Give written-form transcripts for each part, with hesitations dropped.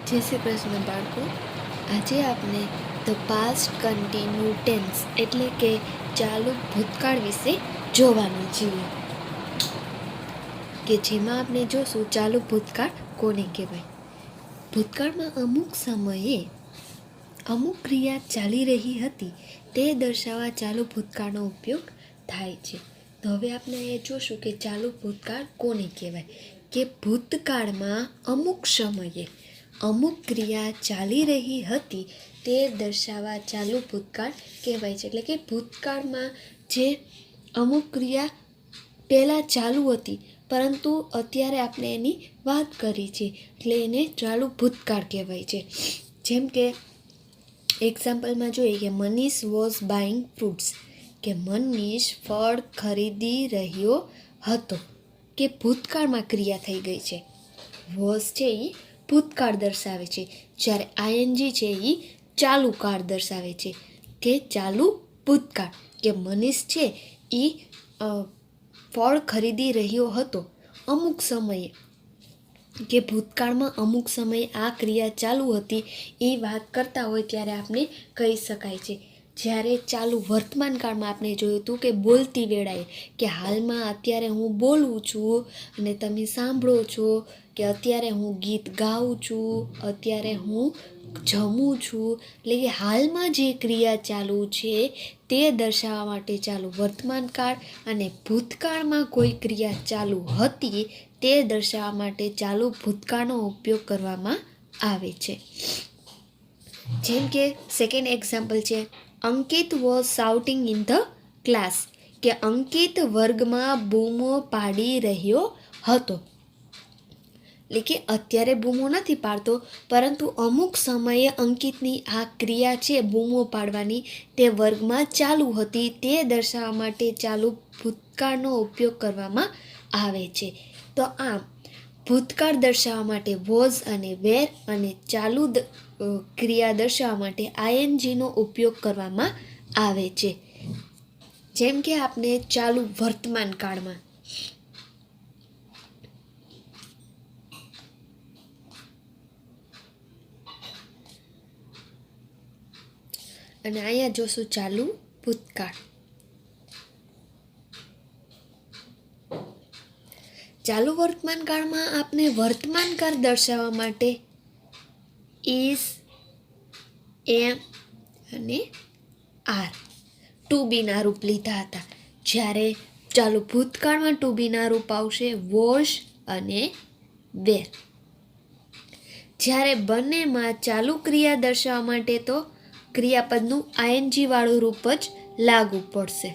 જય શ્રી કૃષ્ણ બાળકો. આજે આપણે ધ પાસ્ટ કન્ટિન્યુ ટેન્સ એટલે કે ચાલુ ભૂતકાળ વિશે જોવાનું છીએ, કે જેમાં આપણે જોશું ચાલુ ભૂતકાળ કોને કહેવાય. ભૂતકાળમાં અમુક સમયે અમુક ક્રિયા ચાલી રહી હતી તે દર્શાવવા ચાલુ ભૂતકાળનો ઉપયોગ થાય છે. તો હવે આપણે એ જોશું કે ચાલુ ભૂતકાળ કોને કહેવાય, કે ભૂતકાળમાં અમુક સમયે અમુક ક્રિયા ચાલી રહી હતી તે દર્શાવવા ચાલુ ભૂતકાળ કહેવાય છે. એટલે કે ભૂતકાળમાં જે અમુક ક્રિયા પહેલાં ચાલુ હતી પરંતુ અત્યારે આપણે એની વાત કરી છે એટલે એને ચાલુ ભૂતકાળ કહેવાય છે. જેમ કે એક્ઝામ્પલમાં જોઈએ કે મનીષ વોઝ બાઇંગ ફ્રૂટ્સ, કે મનીષ ફળ ખરીદી રહ્યો હતો, કે ભૂતકાળમાં ક્રિયા થઈ ગઈ છે. વોઝ છે એ ભૂતકાળ દર્શાવે છે, જ્યારે આઈએનજી છે એ ચાલુ કાળ દર્શાવે છે, કે ચાલુ ભૂતકાળ. કે મનીષ છે એ ફળ ખરીદી રહ્યો હતો અમુક સમયે, કે ભૂતકાળમાં અમુક સમયે આ ક્રિયા ચાલુ હતી એ વાત કરતા હોય ત્યારે આપણે કહી શકાય છે. જ્યારે ચાલુ વર્તમાન કાળમાં આપણે જોયું હતું કે બોલતી વેળાએ, કે હાલમાં અત્યારે હું બોલું છું અને તમે સાંભળો છો, કે અત્યારે હું ગીત ગાઉં છું, અત્યારે હું જમું છું. એટલે કે હાલમાં જે ક્રિયા ચાલુ છે તે દર્શાવવા માટે ચાલુ વર્તમાન કાળ, અને ભૂતકાળમાં કોઈ ક્રિયા ચાલુ હતી તે દર્શાવવા માટે ચાલુ ભૂતકાળનો ઉપયોગ કરવામાં આવે છે. જેમ કે સેકન્ડ એક્ઝામ્પલ છે, Ankit was shouting in the class, કે અંકિત વર્ગમાં બૂમો પાડી રહ્યો હતો. એટલે કે અત્યારે બૂમો નથી પાડતો, પરંતુ અમુક સમયે અંકિતની આ ક્રિયા છે બૂમો પાડવાની તે વર્ગમાં ચાલુ હતી તે દર્શાવવા માટે ચાલુ ભૂતકાળનો ઉપયોગ કરવામાં આવે છે. તો આમ ભૂતકાળ દર્શાવવા માટે વોઝ અને વેર, અને ચાલુ ક્રિયા દર્શાવવા માટે આઈએનજીનો ઉપયોગ કરવામાં આવે છે. જેમ કે આપણે ચાલુ વર્તમાન કાળમાં અને અહીંયા જોશું ચાલુ ભૂતકાળ. ચાલુ વર્તમાન કાળમાં આપણે વર્તમાન કાળ દર્શાવવા માટે ઇઝ, એમ અને આર ટુ બીના રૂપ લીધા હતા. જ્યારે ચાલુ ભૂતકાળમાં ટુ બીના રૂપ આવશે વોઝ અને વેર. જ્યારે બંનેમાં ચાલુ ક્રિયા દર્શાવવા માટે તો ક્રિયાપદનું આઈએનજી વાળું રૂપ જ લાગુ પડશે.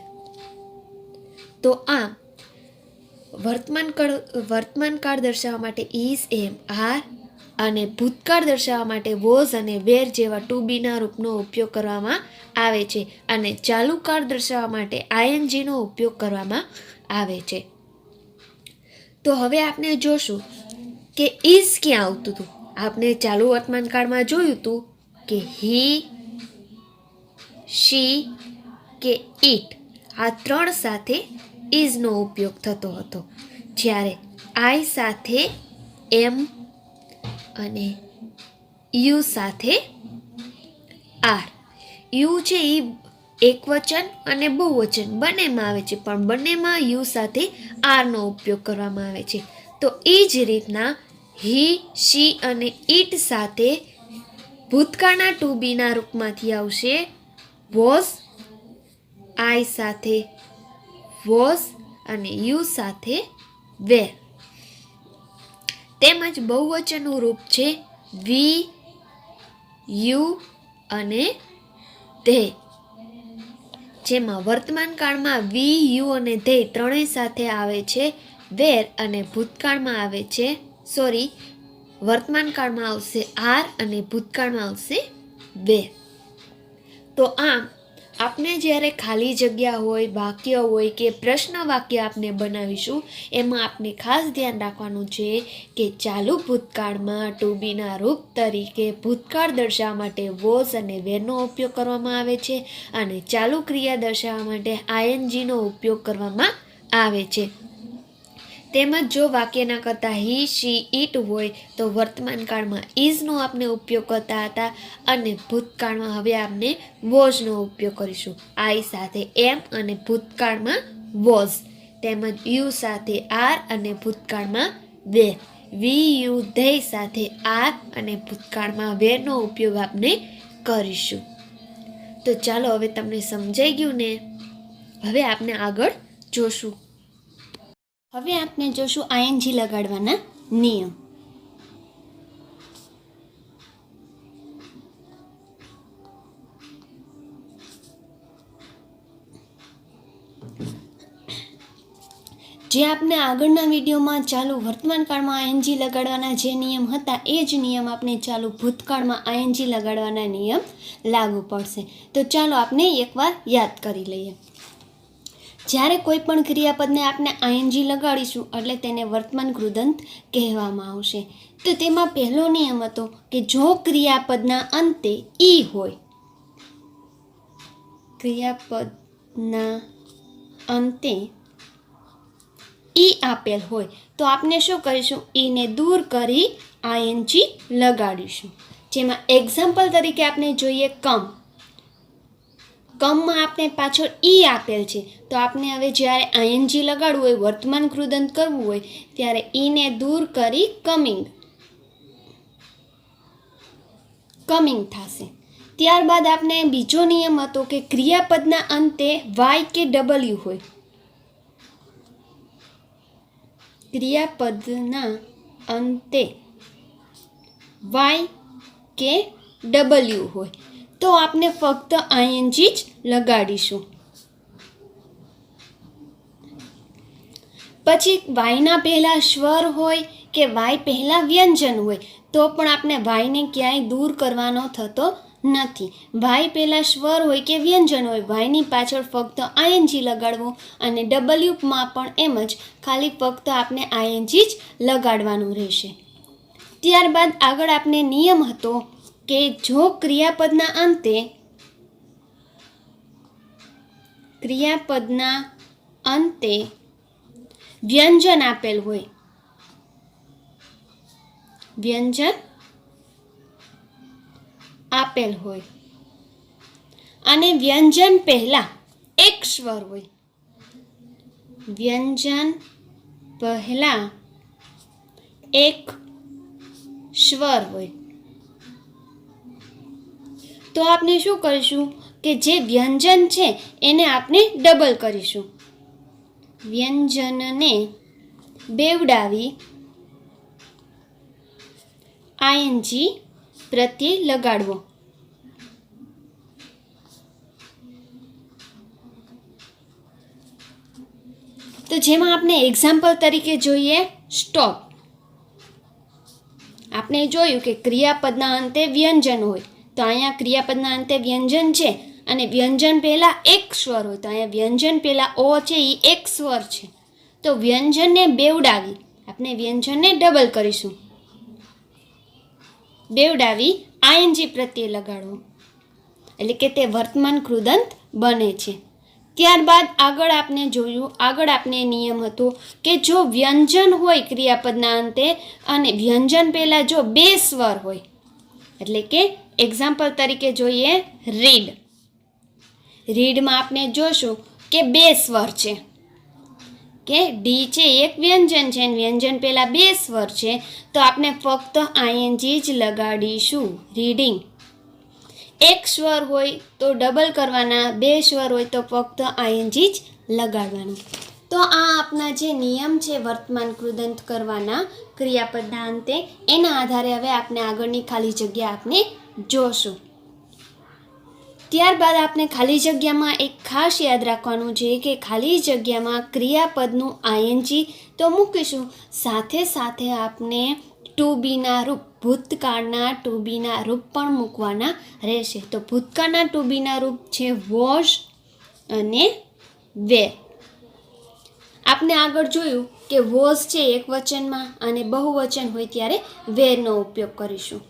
તો આમ વર્તમાન કાળ દર્શાવવા માટે ઇઝ, એમ, આર, અને ભૂતકાળ દર્શાવવા માટે વોઝ અને વેર જેવા ટુ બીના રૂપનો ઉપયોગ કરવામાં આવે છે, અને ચાલુ કાળ દર્શાવવા માટે આઈએનજીનો ઉપયોગ કરવામાં આવે છે. તો હવે આપણે જોશું કે ઇઝ ક્યાં આવતું હતું. આપણે ચાલુ વર્તમાન કાળમાં જોયું હતું કે હી, શી, કે ઇટ આ ત્રણ સાથે ઇઝનો ઉપયોગ થતો હતો, જ્યારે આઈ સાથે એમ અને યુ સાથે આર. યુ છે એ એકવચન અને બહુવચન બંનેમાં આવે છે, પણ બંનેમાં યુ સાથે આરનો ઉપયોગ કરવામાં આવે છે. તો એ જ રીતના હી, શી અને ઇટ સાથે ભૂતકાળના ટુ બીના રૂપમાંથી આવશે વોઝ, આઈ સાથે વોઝ અને યુ સાથે વેર. તેમજ બહુવચનનું રૂપ છે વી, યુ અને ધે, જેમાં વર્તમાન કાળમાં વી, યુ અને ધે ત્રણેય સાથે આવે છે વેર, અને ભૂતકાળમાં આવે છે વર્તમાન કાળમાં આવશે આર અને ભૂતકાળમાં આવશે વેર. તો આમ આપણે જ્યારે ખાલી જગ્યા હોય, વાક્ય હોય કે પ્રશ્ન વાક્ય આપણે બનાવીશું એમાં આપણે ખાસ ધ્યાન રાખવાનું છે કે ચાલુ ભૂતકાળમાં ટુ બીના રૂપ તરીકે ભૂતકાળ દર્શાવવા માટે વોઝ અને વેરનો ઉપયોગ કરવામાં આવે છે, અને ચાલુ ક્રિયા દર્શાવવા માટે આઈએનજીનો ઉપયોગ કરવામાં આવે છે. તેમજ જો વાક્યના કરતાં હી શી ઇટ હોય તો વર્તમાન કાળમાં ઇઝનો આપણે ઉપયોગ કરતા હતા અને ભૂતકાળમાં હવે આપણે વોઝનો ઉપયોગ કરીશું. આઈ સાથે એમ અને ભૂતકાળમાં વોઝ, તેમજ યુ સાથે આર અને ભૂતકાળમાં વે, વી યુ ધે સાથે આર અને ભૂતકાળમાં વેરનો ઉપયોગ આપણે કરીશું. તો ચાલો હવે તમને સમજાઈ ગયું ને. હવે આપણે આગળ જોશું. હવે આપણે જોશું આઈએનજી લગાડવાના નિયમ. જે આપણે આગળના વિડીયોમાં ચાલુ વર્તમાન કાળમાં આઈએનજી લગાડવાના જે નિયમ હતા એ જ નિયમ આપણે ચાલુ ભૂતકાળમાં આઈએનજી લગાડવાના નિયમ લાગુ પડશે. તો ચાલો આપણે એકવાર યાદ કરી લઈએ. જ્યારે કોઈ પણ ક્રિયાપદને આપણે આઈએનજી લગાડીશું એટલે તેને વર્તમાન કૃદંત કહેવામાં આવશે. તો તેમાં પહેલો નિયમ હતો કે જો ક્રિયાપદના અંતે ઈ હોય, ક્રિયાપદના અંતે ઈ આપેલ હોય તો આપણે શું કરીશું? ઈને દૂર કરી આઈએનજી લગાડીશું. જેમાં એક્ઝામ્પલ તરીકે આપણે જોઈએ કમમાં આપણે પાછળ ઈ આપેલ છે તો આપણે હવે જ્યારે આઈએનજી લગાડવું હોય, વર્તમાન કૃદંત કરવું હોય ત્યારે ઈને દૂર કરી કમિંગ થશે. ત્યારબાદ આપણે બીજો નિયમ હતો કે ક્રિયાપદના અંતે વાય કે ડબલ્યુ હોય, ક્રિયાપદના અંતે વાય કે ડબલ્યુ હોય તો આપણે ફક્ત આઈએનજી જ લગાડીશું. પછી વાયના પહેલા સ્વર હોય કે વાય પહેલા વ્યંજન હોય તો પણ આપણે વાયને ક્યાંય દૂર કરવાનો થતો નથી. વાય પહેલા સ્વર હોય કે વ્યંજન હોય, વાયની પાછળ ફક્ત આઈએનજી લગાડવું અને ડબલ્યુમાં પણ એમ જ ખાલી ફક્ત આપણે આઈએનજી જ લગાડવાનું રહેશે. ત્યારબાદ આગળ આપણે નિયમ હતો કે જો ક્રિયાપદના અંતે વ્યંજન આપેલ હોય, વ્યંજન આપેલ હોય અને વ્યંજન પહેલા એક સ્વર હોય, વ્યંજન પહેલા એક સ્વર હોય તો આપણે શું કરીશું કે જે વ્યંજન છે એને આપણે ડબલ કરીશું. વ્યંજનને બેવડાવી આઈએનજી પ્રત્યે લગાડવો. તો જેમાં આપણે એક્ઝામ્પલ તરીકે જોઈએ સ્ટોપ. આપણે જોયું કે ક્રિયાપદના અંતે વ્યંજન હોય તો અહીંયા ક્રિયાપદના અંતે વ્યંજન છે અને વ્યંજન પહેલા એક સ્વર હોય તો અહીંયા વ્યંજન પહેલા ઓ છે એ એક સ્વર છે તો વ્યંજનને બેવડાવી આપણે વ્યંજનને ડબલ કરીશું. બેવડાવી આઈએનજી પ્રત્યે લગાડવું એટલે કે તે વર્તમાન કૃદંત બને છે. ત્યારબાદ આગળ આપણે નિયમ હતો કે જો વ્યંજન હોય ક્રિયાપદના અંતે અને વ્યંજન પહેલાં જો બે સ્વર હોય એટલે કે એક્ઝામ્પલ તરીકે જોઈએ રીડ. રીડમાં આપણે જોશું કે બે સ્વર છે કે ડી છે એક વ્યંજન છે અને વ્યંજન પહેલાં બે સ્વર છે તો આપણે ફક્ત આઈએનજી જ લગાડીશું. રીડિંગ. એક સ્વર હોય તો ડબલ કરવાના, બે સ્વર હોય તો ફક્ત આઈએનજી જ લગાડવાનું. તો આ આપના જે નિયમ છે વર્તમાન કૃદંત કરવાના ક્રિયાપદના અંતે એના આધારે હવે આપણે આગળની ખાલી જગ્યા આપણે જોશું. ત્યારબાદ આપણે ખાલી જગ્યામાં એક ખાસ યાદ રાખવાનું છે કે ખાલી જગ્યામાં ક્રિયાપદનું આઈએનજી તો મૂકીશું, સાથે સાથે આપણે ટુ બીના રૂપ ભૂતકાળના ટુ બીના રૂપ પણ મૂકવાના રહેશે. તો ભૂતકાળના ટુ બીના રૂપ છે વોઝ અને વેર. આપણે આગળ જોયું કે વોઝ છે એક વચનમાં અને બહુવચન હોય ત્યારે વેરનો ઉપયોગ કરીશું.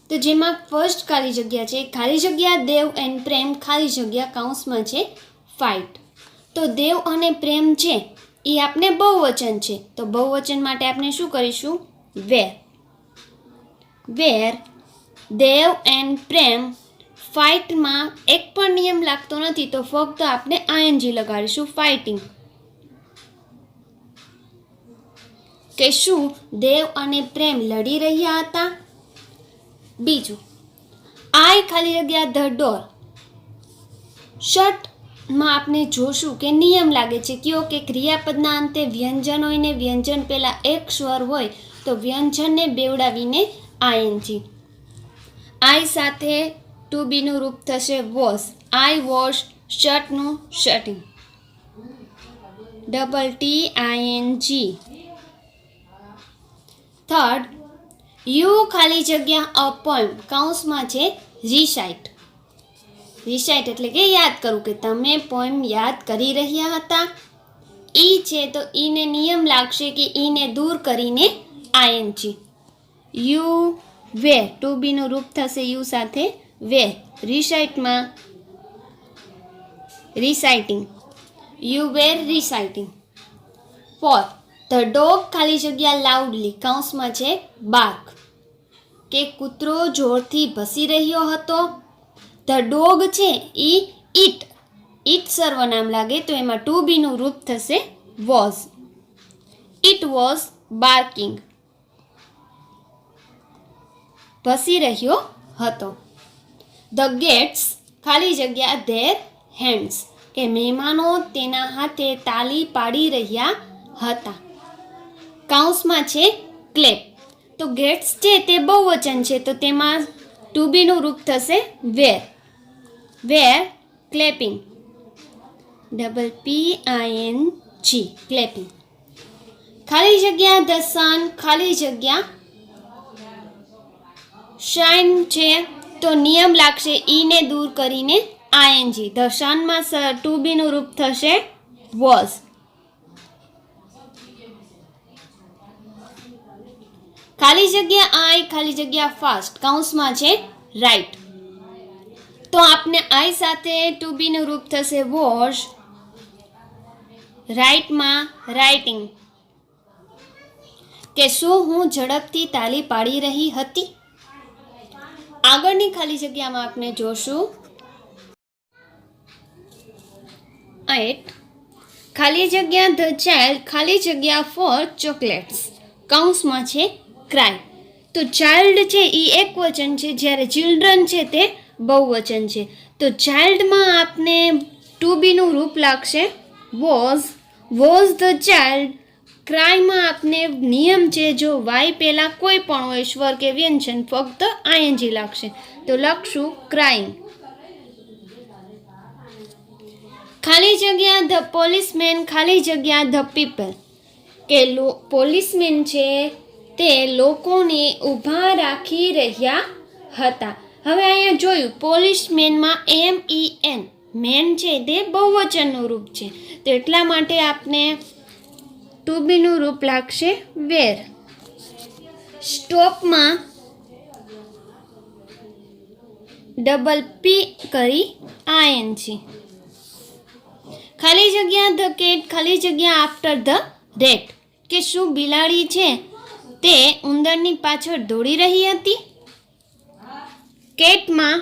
તો જેમાં ફર્સ્ટ ખાલી જગ્યા છે, ખાલી જગ્યા દેવ એન્ડ પ્રેમ ખાલી જગ્યા કૌંસમાં છે ફાઇટ. તો દેવ અને પ્રેમ છે એ આપણે બહુવચન છે, તો બહુવચન માટે આપણે શું કરીશું? વેર. વેર દેવ એન્ડ પ્રેમ ફાઇટમાં એક પણ નિયમ લાગતો નથી, તો ફક્ત આપણે આઈએનજી લગાડીશું, ફાઇટિંગ. કે શું દેવ અને પ્રેમ લડી રહ્યા હતા? બીજું, આઈ ખાલી જગ્યા ધ ડોર. શટમાં આપણે જોશું કે નિયમ લાગે છે કયો? કે ક્રિયાપદના અંતે વ્યંજન હોય ને વ્યંજન પહેલા એક સ્વર હોય તો વ્યંજનને બેવડાવીને આઈએનજી. આઈ સાથે ટુ બીનું રૂપ થશે વોઝ. આઈ વોઝ શર્ટનું શર્ટિંગ. TTING. થર્ડ, યુ ખાલી જગ્યા અ પોએમ કૌંસમાં છે રિસાઇટ. રિસાઇટ એટલે કે યાદ કરવું, કે તમે પોએમ યાદ કરી રહ્યા હતા. ઈ છે તો ઈને નિયમ લાગશે કે ઈને દૂર કરીને આઈએનજી. યુ વેર ટુ બીનું રૂપ થશે યુ સાથે વેર. રિસાઇટમાં reciting. You were reciting. Four, the dog ખાલી જગ્યા લાઉડલી કૌંસમાં છે બાર્ક. કે કૂતરો જોરથી ભસી રહ્યો હતો. ધ ડોગ છે ઈ ઇટ સર્વનામ લાગે તો એમાં ટુ બીનું રૂપ થશે વોઝ. It was barking. ભસી રહ્યો હતો. ધ ગેટ્સ ખાલી જગ્યા ધેર હેન્ડ્સ. કે મહેમાનો તેના હાથે તાલી પાડી રહ્યા હતા. કૌંસમાં છે ક્લેપ. તો ગેટ્સ છે તે બહુવચન છે તો તેમાં ટુ બીનું રૂપ થશે વેર. વેર ક્લેપિંગ. PPING clapping. ખાલી જગ્યા ધ સન ખાલી જગ્યા શાઇન છે તો નિયમ લાગશે ઈને દૂર કરીને આઈએનજી. ધ સનમાં ટુ બીનું રૂપ થશે વોઝ. ખાલી જગ્યા આઈ ખાલી જગ્યા ફાસ્ટ કૌંસમાં છે રાઇટ. તો આપને આઈ સાથે ટુ બીનું રૂપ થશે વોઝ. રાઇટમાં રાઇટિંગ. કે શું હું ઝડપથી તાલી પાડી રહી હતી? આગળની ખાલી જગ્યામાં આપણે જોશું 8 ખાલી જગ્યા ધ ચાઇલ્ડ ખાલી જગ્યા ફોર ચોકલેટ્સ કૌંસમાં છે ક્રાય. તો ચાઇલ્ડ છે એ એક વચન છે, જ્યારે ચિલ્ડ્રન છે તે બહુવચન છે. તો ચાઇલ્ડમાં આપને ટુ બીનું રૂપ લાગશે વોઝ. Was the child. ક્રાયમાં આપને નિયમ છે જો વાય પહેલાં કોઈ પણ હોય સ્વર કે વ્યંજન ફક્ત આઈએનજી લાગશે તો લખશું ક્રાઇંગ. ખાલી જગ્યા ધ પોલીસમેન ખાલી જગ્યા ધ પીપલ. કે પોલીસમેન છે તે લોકોને ઊભા રાખી રહ્યા હતા. હવે અહીંયા જોયું પોલીસમેનમાં MEN મેન છે તે બહુવચનનું રૂપ છે તો એટલા માટે આપને ટુ બીનું રૂપ લાગશે વેર. સ્ટોપમાં P કરી ING. ખાલી જગ્યા ધ કેટ ખાલી જગ્યા આફ્ટર ધ રેટ. કે શું બિલાડી છે તે ઉંદરની પાછળ દોડી રહી હતી? કેટમાં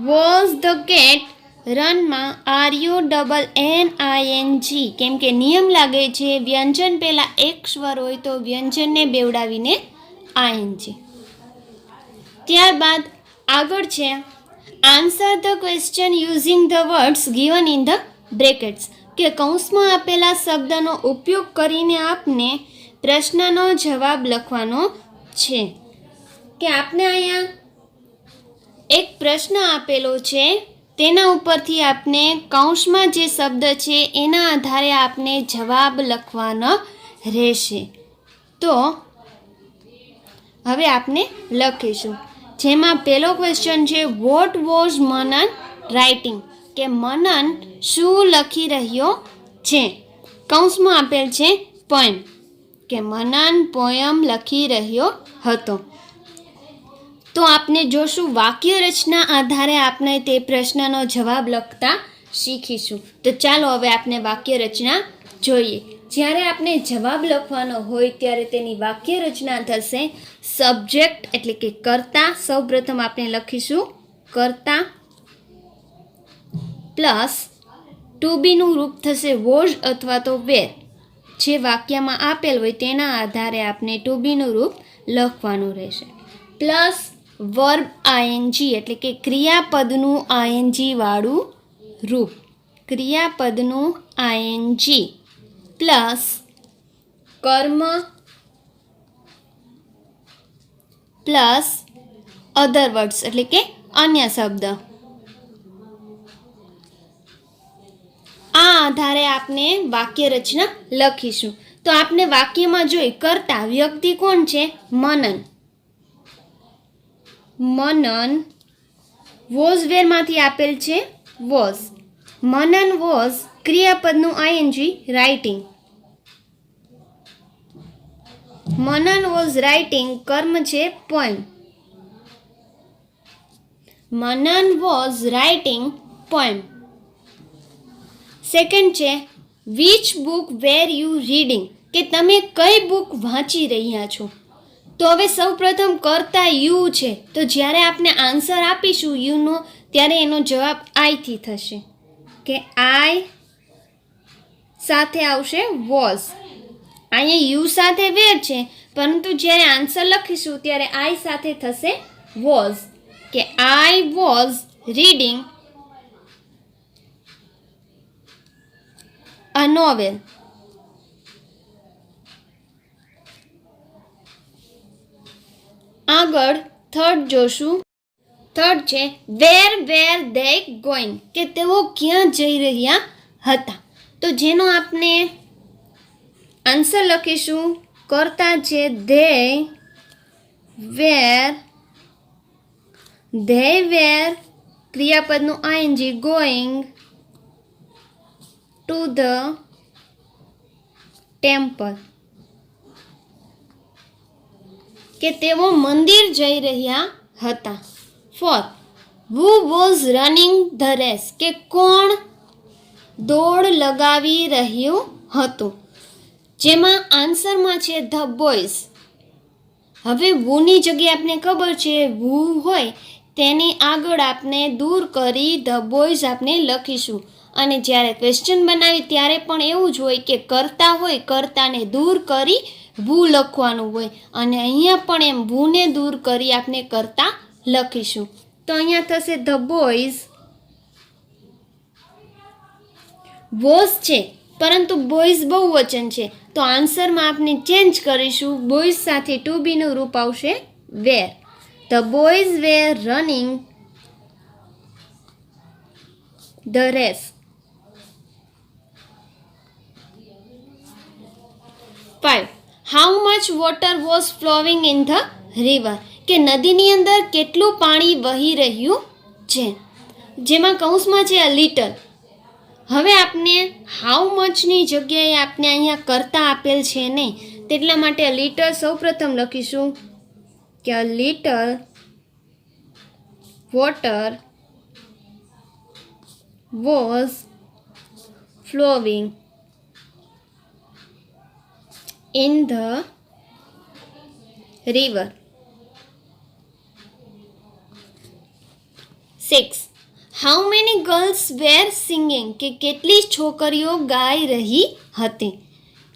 વોઝ ધ કેટ. રનમાં RUNNING. કેમ કે નિયમ લાગે છે વ્યંજન પહેલા એક સ્વર હોય તો વ્યંજનને બેવડાવીને ING. ત્યારબાદ આગળ છે answer the question using the words given in the brackets. કે કૌંસમાં આપેલા શબ્દનો ઉપયોગ કરીને આપને પ્રશ્નનો જવાબ લખવાનો છે. કે આપને અહીંયા એક પ્રશ્ન આપેલો છે તેના ઉપરથી આપને કૌંસમાં જે શબ્દ છે એના આધારે આપને જવાબ લખવાનો રહેશે. તો હવે આપને લખીશું. જેમાં પહેલો ક્વેશ્ચન છે વોટ વોઝ મનન રાઇટિંગ. કે મનન શું લખી રહ્યો છે? કૌંસમાં આપેલ છે પોએમ. કે મનન પોયમ લખી રહ્યો હતો. તો આપને જોશું વાક્ય રચના આધારે આપણે તે પ્રશ્નનો જવાબ લખતા શીખીશું. તો ચાલો હવે આપણે વાક્ય રચના જોઈએ. જ્યારે આપણે જવાબ લખવાનો હોય ત્યારે તેની વાક્ય રચના થશે સબ્જેક્ટ એટલે કે કર્તા. સૌપ્રથમ આપણે લખીશું કર્તા પ્લસ ટુ બીનું રૂપ થશે વોઝ અથવા તો વેર. જે વાક્યમાં આપેલ હોય તેના આધારે આપણે ટુ બીનું રૂપ લખવાનું રહેશે. પ્લસ વર્બ આઈએનજી એટલે કે ક્રિયાપદનું આઈએનજી વાળું રૂપ. ક્રિયાપદનું આઈએનજી પ્લસ કર્મ પ્લસ અધર વર્ડ્સ એટલે કે અન્ય શબ્દ. આ આધારે આપણે વાક્ય રચના લખીશું. તો આપણે વાક્યમાં જોઈ કરતા વ્યક્તિ કોણ છે? મનન. મનન વોઝ વેરમાંથી આપેલ છે વોઝ. મનન વોઝ ક્રિયાપદનું ING writing. Manan was writing કર્મ છે poem. Manan was writing poem. Second છે which book were you reading કે તમે કઈ બુક વાંચી રહ્યા છો. તો હવે સૌપ્રથમ કરતા યુ છે તો જ્યારે આપણે આન્સર આપીશું યુનો ત્યારે એનો જવાબ આઈથી થશે કે આઈ સાથે આવશે વોઝ. અહીંયા યુ સાથે વેર છે પરંતુ જ્યારે આન્સર લખીશું ત્યારે આઈ સાથે થશે વોઝ કે I was reading a novel. આગળ થર્ડ જોશું. થર્ડ છે વેર વેર દે ગોઈંગ કે તેઓ ક્યાં જઈ રહ્યા હતા. તો જેનો આપણે આન્સર લખીશું કરતા છે ધે વેર ક્રિયાપદનું ING going to the temple કે તેઓ મંદિર જઈ રહ્યા હતા. Four who was running the race કે કોણ દોડ લગાવી રહ્યું હતું. જેમાં આન્સરમાં છે ધ બોયઝ. હવે વુની જગ્યાએ આપણે ખબર છે વુ હોય તેની આગળ આપણે દૂર કરી ધ બોયઝ આપણે લખીશું. અને જ્યારે ક્વેશ્ચન બનાવી ત્યારે પણ એવું જ હોય કે કરતા હોય કરતાને દૂર કરી વુ લખવાનું હોય અને અહીંયા પણ એમ વુને દૂર કરી આપણે કરતા લખીશું. તો અહીંયા થશે ધ બોયઝ વોઝ છે પરંતુ બોયઝ બહુવચન છે તો આન્સરમાં આપણે ચેન્જ કરીશું. બોયઝ સાથે ટુ બીનું રૂપ આવશે were. The boys were running the race. 5. How much water was flowing in the river કે નદીની અંદર કેટલું પાણી વહી રહ્યું છે. જેમાં કૌંસમાં છે અ લિટલ. હવે આપણે હાઉ મચની જગ્યાએ આપણે અહીંયા કરતા આપેલ છે નહીં તેટલા માટે અ લિટલ સૌપ્રથમ લખીશું કે a little water was flowing in the river. 6. How many girls were singing કે કેટલી છોકરીઓ ગાઈ રહી હતી.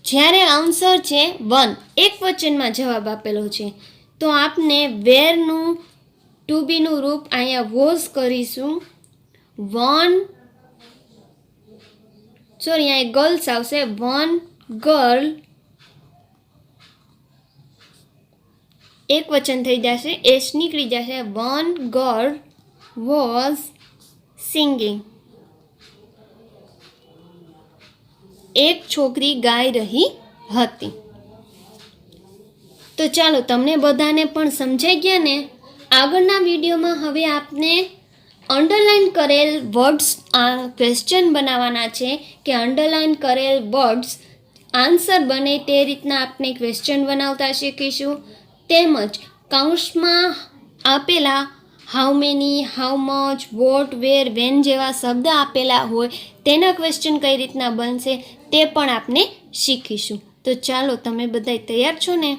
જ્યારે આન્સર છે 1 એક વચનમાં જવાબ આપેલો છે તો આપણે વેરનું ટુ બીનું રૂપ અહીંયા વોઝ કરીશું. 1 સોરી અહીંયા ગર્લ્સ આવશે 1 ગર્લ એક વચન થઈ જશે એસ નીકળી જશે. 1 ગર્લ વોઝ સિંગિંગ એક છોકરી ગાઈ રહી હતી. તો ચાલો તમને બધાને પણ સમજાઈ ગયા ને. આગળના વિડીયોમાં હવે આપને અંડરલાઇન કરેલ વર્ડ્સ ક્વેશ્ચન બનાવવાના છે કે અંડરલાઇન કરેલ વર્ડ્સ આન્સર બને તે રીતના આપણે ક્વેશ્ચન બનાવતા શીખીશું. તેમજ કૌંસમાં આપેલા how many, how much, what, where, when જેવા શબ્દ આપેલા હોય તેના ક્વેશ્ચન કઈ રીતના બનશે તે પણ આપણે શીખીશું. તો ચાલો, તમે બધા તૈયાર છો ને?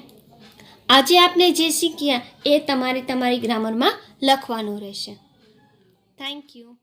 આજે આપણે જે શીખ્યા એ તમારી ગ્રામરમાં લખવાનું રહેશે. Thank you.